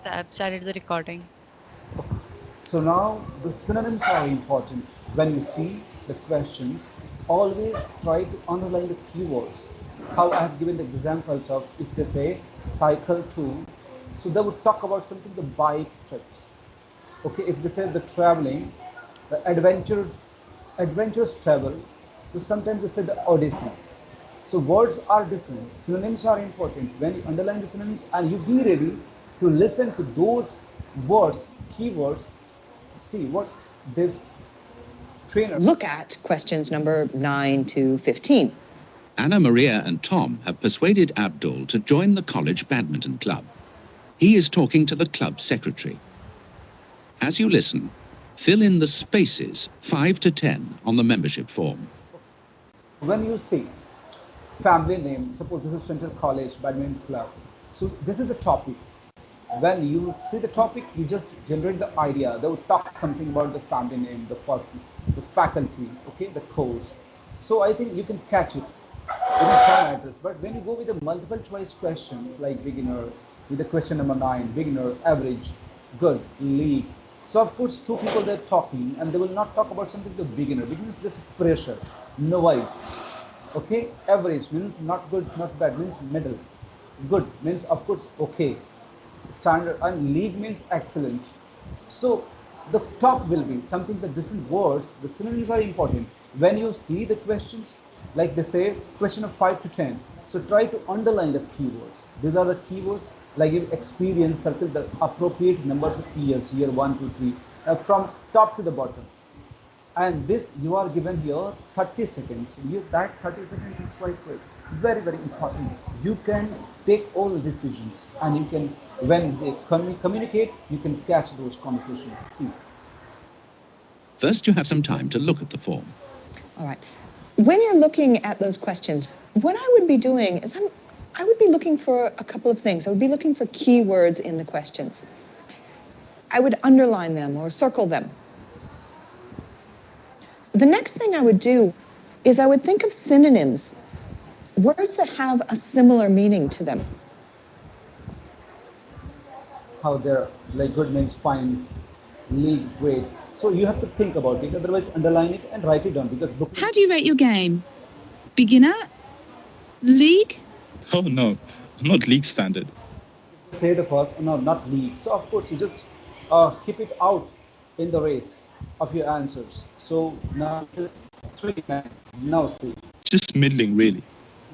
I've started the recording. So now the synonyms are important. When you see the questions, always try to underline the keywords. How I have given the examples of if they say cycle to, so they would talk about something the bike trips. Okay, if they say the traveling, the adventurous travel, so sometimes they say the odyssey. So words are different, synonyms are important. When you underline the synonyms and you be ready to listen to those words, keywords, see what this trainer. Look at questions number 9 to 15. Anna Maria and Tom have persuaded Abdul to join the college badminton club. He is talking to the club secretary. As you listen, fill in the spaces 5 to 10 on the membership form. When you see family name, suppose this is Central College Badminton Club. So this is the topic. When you see the topic, you just generate the idea. They would talk something about the family name, the first, the faculty, okay, the course. So I think you can catch it in a time address. But when you go with the multiple choice questions like beginner, with the question number 9, beginner, average, good, league. So of course, two people they're talking, and they will not talk about something the beginner. Beginner is just fresher, novice. Okay, average means not good, not bad, means middle. Good means of course okay. Standard, and league means excellent. So the top will be something, the different words, the synonyms are important. When you see the questions, like they say question of 5 to 10, so try to underline the keywords. These are the keywords, like if experience, circle the appropriate numbers of years, year 1 to 3, from top to the bottom. And this you are given here 30 seconds. That 30 seconds is quite quick, very very important. You can take all the decisions, and you can, when they communicate, you can catch those conversations. See, First, you have some time to look at the form. All right. When you're looking at those questions, what I would be doing is I would be looking for a couple of things. I would be looking for keywords in the questions. I would underline them or circle them. The next thing I would do is I would think of synonyms, words that have a similar meaning to them. how they're like good means fines, league grades. So you have to think about it. Otherwise, underline it and write it down, because book. How do you rate your game? Beginner? League? Oh no, I'm not league standard. Say the first, no, not league. So of course you just keep it out in the race of your answers. So now it is 3 men. Now see, Just middling, really.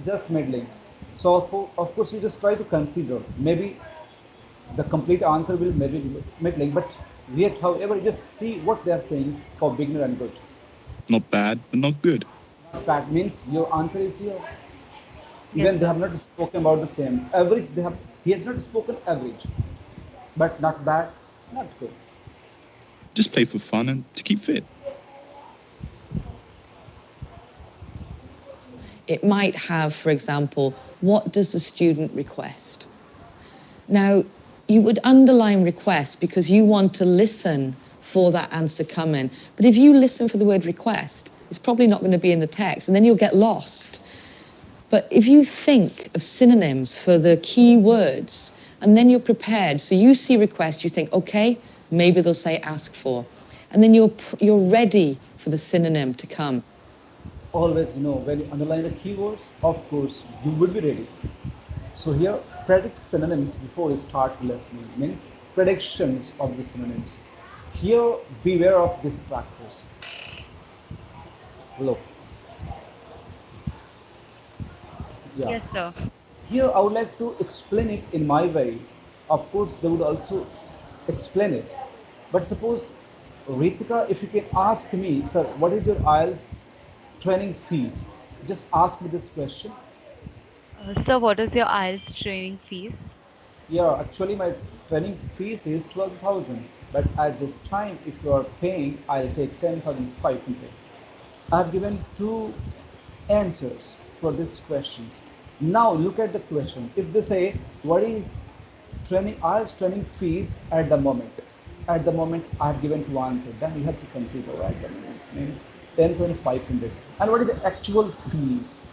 just middling. So of course you just try to consider, maybe the complete answer will maybe be middling, but yet however just see what they are saying for beginner and good. Not bad, but not good. That means your answer is here. Yes, Even they sir. have not spoken about the same average. They have, he has not spoken average, but not bad, not good. Just play for fun and to keep fit. It might have, for example, what does the student request? Now, you would underline request because you want to listen for that answer to come in. But if you listen for the word request, it's probably not going to be in the text, and then you'll get lost. But if you think of synonyms for the key words, and then you're prepared, so you see request, you think, okay, maybe they'll say ask for. And then you're ready for the synonym to come. Always, when you underline the keywords, of course, you would be ready. So here, predict synonyms before you start listening means predictions of the synonyms. Here, beware of this practice. Look, yeah. Yes, sir. Here, I would like to explain it in my way. Of course, they would also explain it. But suppose, Ritika, if you can ask me, sir, what is your IELTS training fees? Just ask me this question. Sir, what is your IELTS training fees? Yeah, actually my training fees is 12,000, but at this time, if you are paying, I'll take 10,500. I've given two answers for these questions. Now look at the question. If they say, what is training IELTS training fees at the moment? At the moment, I've given two answers. Then you have to consider at the moment means 10,500. And what is the actual fees?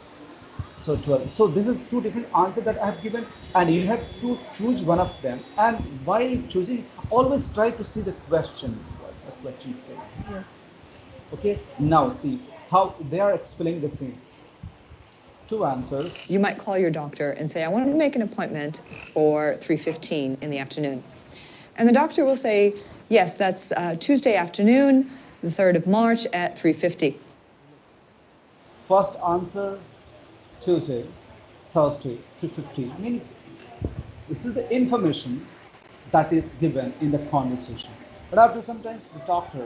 So 12. So this is two different answers that I have given, and you have to choose one of them. And while choosing, always try to see the question, what the question says. Yes. Okay, now see how they are explaining the same. Two answers. You might call your doctor and say, I want to make an appointment for 3:15 in the afternoon. And the doctor will say, yes, that's Tuesday afternoon, the 3rd of March at 3:50. First answer Tuesday, Thursday, 3:50 means this is the information that is given in the conversation. But after sometimes the doctor,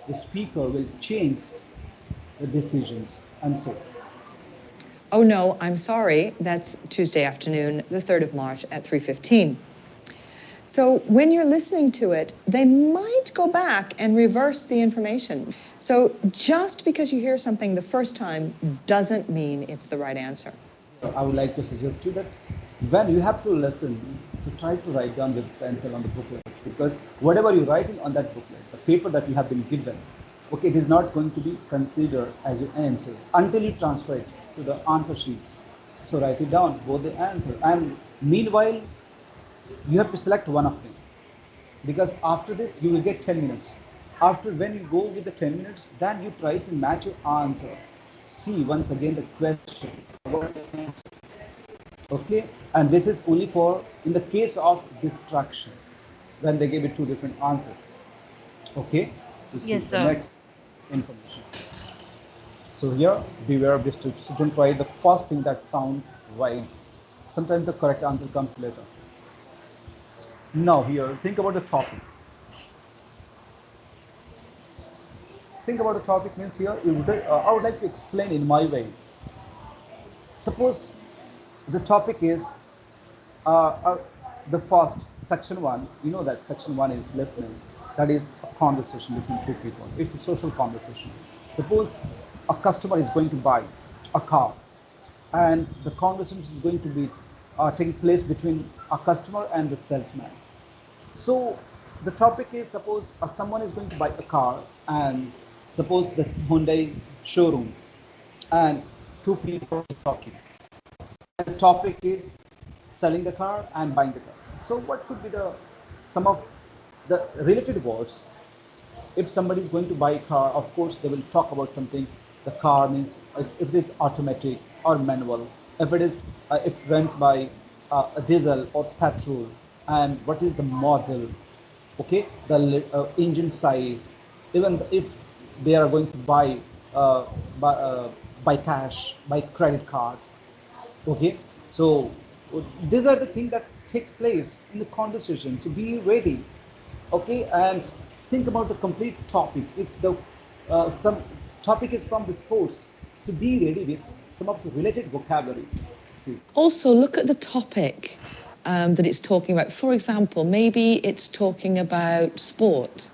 the speaker will change the decisions and say, Oh no, I'm sorry, that's Tuesday afternoon, the 3rd of March at 3:15. So when you're listening to it, they might go back and reverse the information. So just because you hear something the first time doesn't mean it's the right answer. I would like to suggest you that when you have to listen, so try to write down with pencil on the booklet, because whatever you're writing on that booklet, the paper that you have been given, okay, it is not going to be considered as your answer until you transfer it to the answer sheets. So write it down, both the answer, and meanwhile you have to select one of them, because after this you will get 10 minutes. After when you go with the 10 minutes, then you try to match your answer. See once again the question. Okay, and this is only for in the case of distraction, when they give it two different answers. Okay, so see Yes, the sir. next information. So here, beware of distraction. So don't try the first thing that sound right. Sometimes the correct answer comes later. Now here, think about the topic. Think about the topic means here, I would like to explain in my way. Suppose the topic is uh, uh, the first section one. You know that section one is listening. That is a conversation between two people. It's a social conversation. Suppose a customer is going to buy a car, and the conversation is going to be taking place between a customer and the salesman. So the topic is, suppose someone is going to buy a car, and suppose this is Hyundai showroom, and two people are talking. The topic is selling the car and buying the car. So what could be the some of the related words? If somebody is going to buy a car, of course they will talk about something. The car means if it is automatic or manual, if it is if it runs by a diesel or petrol, and what is the model, okay, the engine size, even if they are going to buy uh, by, uh, by cash, by credit card, okay. So these are the things that takes place in the conversation, so be ready, okay, and think about the complete topic. If the some topic is from the sports, so be ready with some of the related vocabulary. See, Also, look at the topic that it's talking about. For example, maybe it's talking about sport.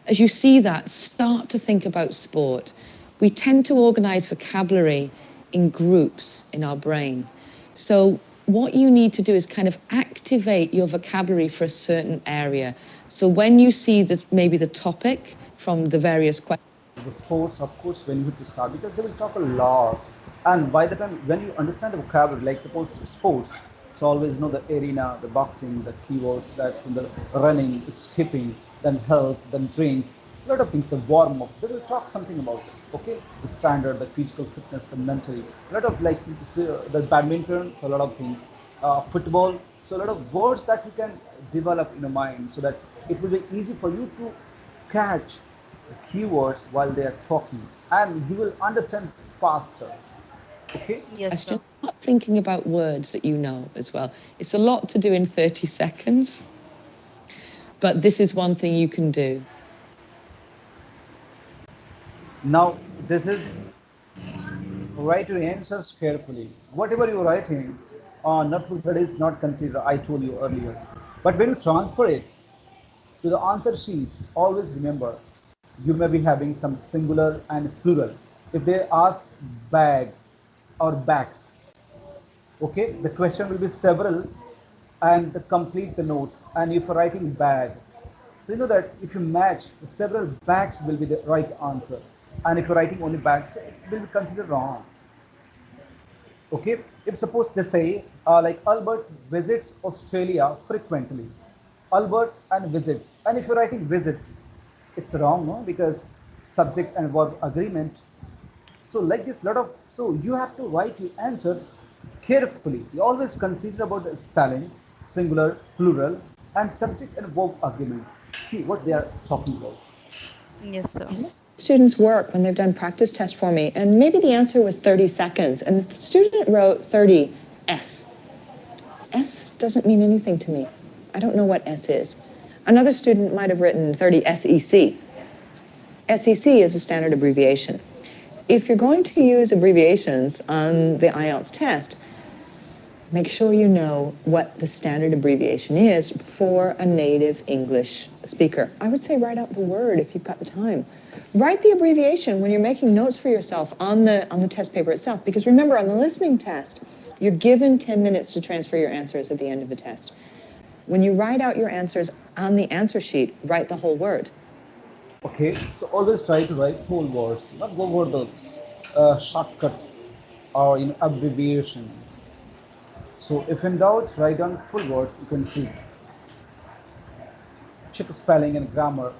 As you see that, start to think about sport. We tend to organize vocabulary in groups in our brain. So, what you need to do is kind of activate your vocabulary for a certain area. So, when you see that maybe the topic from the various questions, the sports, of course, when you have to start, because they will talk a lot, and by the time when you understand the vocabulary, like suppose sports, so always know the arena, the boxing, the keywords, that from the running, skipping, then health, then drink, a lot of things, the warm up, they will talk something about it, okay, the standard, the physical fitness, the mentally, a lot of like the badminton, so a lot of things, football, so a lot of words that you can develop in your mind, so that it will be easy for you to catch keywords while they are talking, and you will understand faster, okay. Yes, sir. start thinking about words that you know as well. It's a lot to do in 30 seconds, but this is one thing you can do. Now this is, write your answers carefully. Whatever you're writing on notebook, that is not considered, I told you earlier, but when you transfer it to the answer sheets, always remember you may be having some singular and plural. If they ask bag or bags, okay, the question will be several, and the complete the notes. And if you're writing bag, so you know that if you match, several bags will be the right answer, and if you're writing only bags, it will be considered wrong. Okay, if suppose they say like Albert visits Australia frequently, Albert and visits, and if you're writing visit, it's wrong, no, because subject and verb agreement. So like this lot of, so you have to write your answers carefully. You always consider about the spelling, singular, plural, and subject and verb agreement. See what they are talking about. Yes, sir. Students work when they've done practice test for me, and maybe the answer was 30 seconds, and the student wrote 30 S. S doesn't mean anything to me. I don't know what S is. Another student might have written 30 SEC. SEC is a standard abbreviation. If you're going to use abbreviations on the IELTS test, make sure you know what the standard abbreviation is for a native English speaker. I would say write out the word if you've got the time. Write the abbreviation when you're making notes for yourself on the test paper itself, because remember, on the listening test, you're given 10 minutes to transfer your answers at the end of the test. When you write out your answers on the answer sheet, write the whole word. Okay, so always try to write whole words, not go over the shortcut or abbreviation. So if in doubt, write down full words. You can see, check spelling and grammar.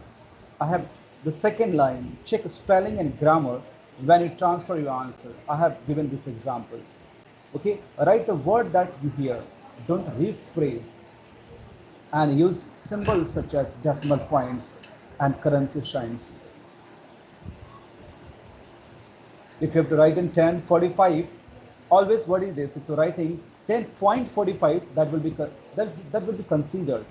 I have the second line, check spelling and grammar when you transfer your answer. I have given these examples. Okay, write the word that you hear. Don't rephrase, and use symbols such as decimal points and currency signs. If you have to write in 10:45, always what is this? If you're writing 10.45, that will be that will be considered.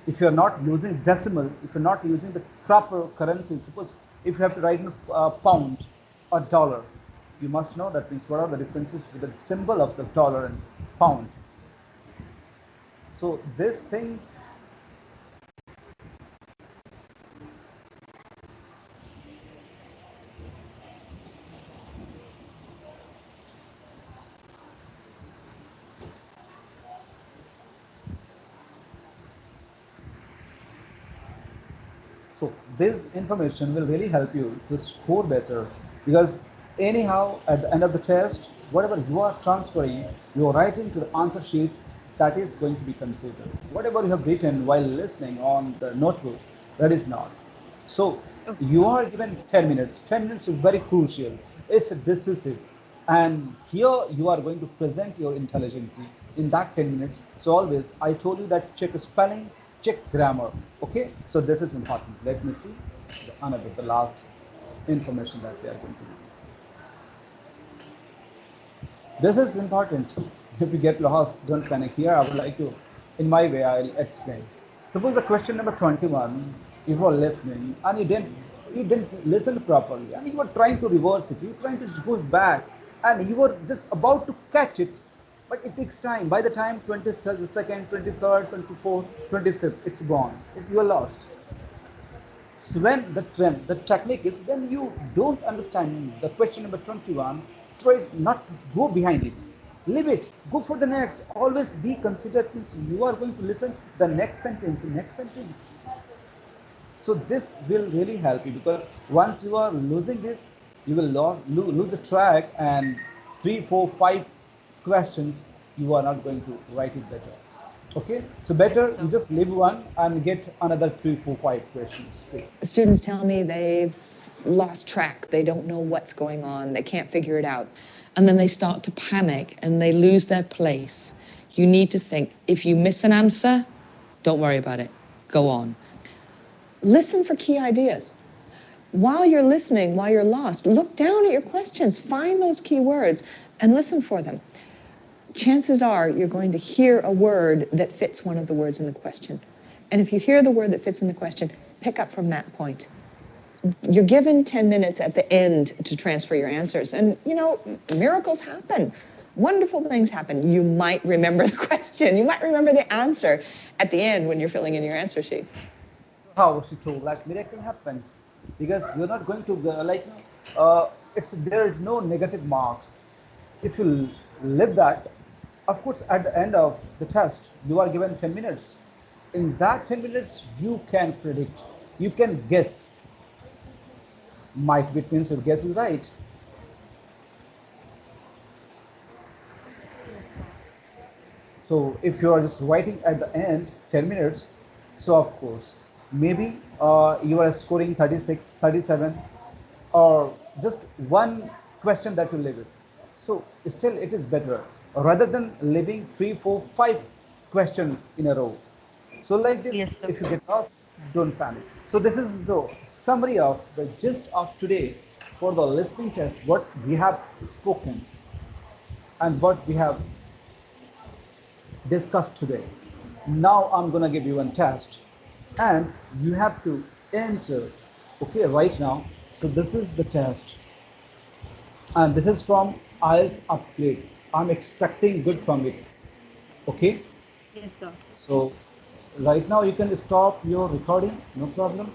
If you're not using decimal, if you're not using the proper currency, suppose if you have to write in pound or dollar, you must know that means what are the differences with the symbol of the dollar and pound. So this thing. So this information will really help you to score better, because anyhow at the end of the test, whatever you are transferring, you are writing to the answer sheets, that is going to be considered. Whatever you have written while listening on the notebook, that is not. So you are given 10 minutes. 10 minutes is very crucial. It's decisive. And here you are going to present your intelligence in that 10 minutes. So always, I told you that check spelling, check grammar. Okay, so this is important. Let me see the last information that we are going to do. This is important. If you get lost, don't panic. Here I would like to, in my way, I'll explain. Suppose the question number 21, if you are listening and you didn't listen properly and you were trying to reverse it, you're trying to just go back and you were just about to catch it, but it takes time. By the time 22nd, 23rd, 24th, 25th, it's gone. You are lost. So when the trend, the technique is when you don't understand the question number 21, try not to go behind it. Leave it. Go for the next. Always be considered means you are going to listen the next sentence, next sentence. So this will really help you, because once you are losing this, you will lose the track, and 3, 4, 5 questions you are not going to write it better. Okay, so better you just leave one and get another 3, 4, 5 questions. See. Students tell me they've lost track. They don't know what's going on. They can't figure it out. And then they start to panic and they lose their place. You need to think, if you miss an answer, don't worry about it. Go on. Listen for key ideas. While you're listening, while you're lost, look down at your questions, find those key words and listen for them. Chances are you're going to hear a word that fits one of the words in the question. And if you hear the word that fits in the question, pick up from that point. You're given 10 minutes at the end to transfer your answers. And, miracles happen. Wonderful things happen. You might remember the question. You might remember the answer at the end when you're filling in your answer sheet. How she told like miracle happens, because you're not going to it's there is no negative marks. If you live that, of course at the end of the test you are given 10 minutes. In that 10 minutes you can predict, you can guess. Might be, it means your guess is right. So if you are just writing at the end 10 minutes, so of course, maybe you are scoring 36, 37, or just one question that you leave it. So still it is better rather than leaving three, four, five questions in a row. So like this, Yes, sir. if you get lost, don't panic. So this is the summary of the gist of today for the listening test, what we have spoken and what we have discussed today. Now I'm gonna give you one test and you have to answer, okay, right now. So this is the test and this is from IELTS Upgrade. I'm expecting good from it, okay? Yes, sir. So right now you can stop your recording, no problem.